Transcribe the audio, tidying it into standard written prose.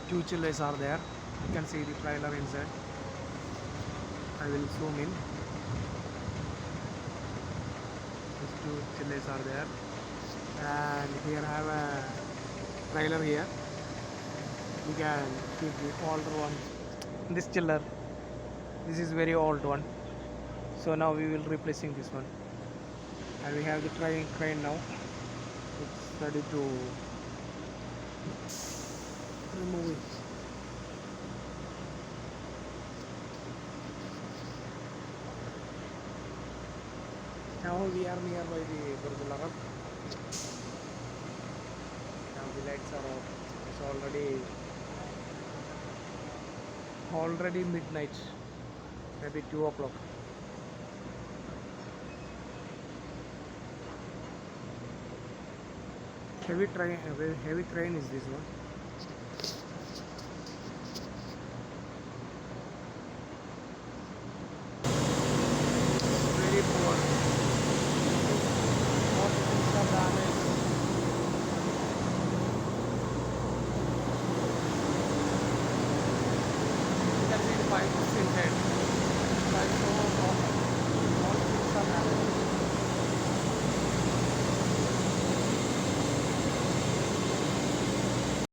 Two chillers are there. You can see the trailer inside. I will zoom in. These two chillers are there, and here I have a trailer here. You can keep the older one. This chiller, this is very old one. So now we will replacing this one, and we have the crane now. It's ready to remove it. Now we are nearby the Burj Al Arab. Now the lights are off. It's already midnight, maybe 2 o'clock. Heavy train is this one.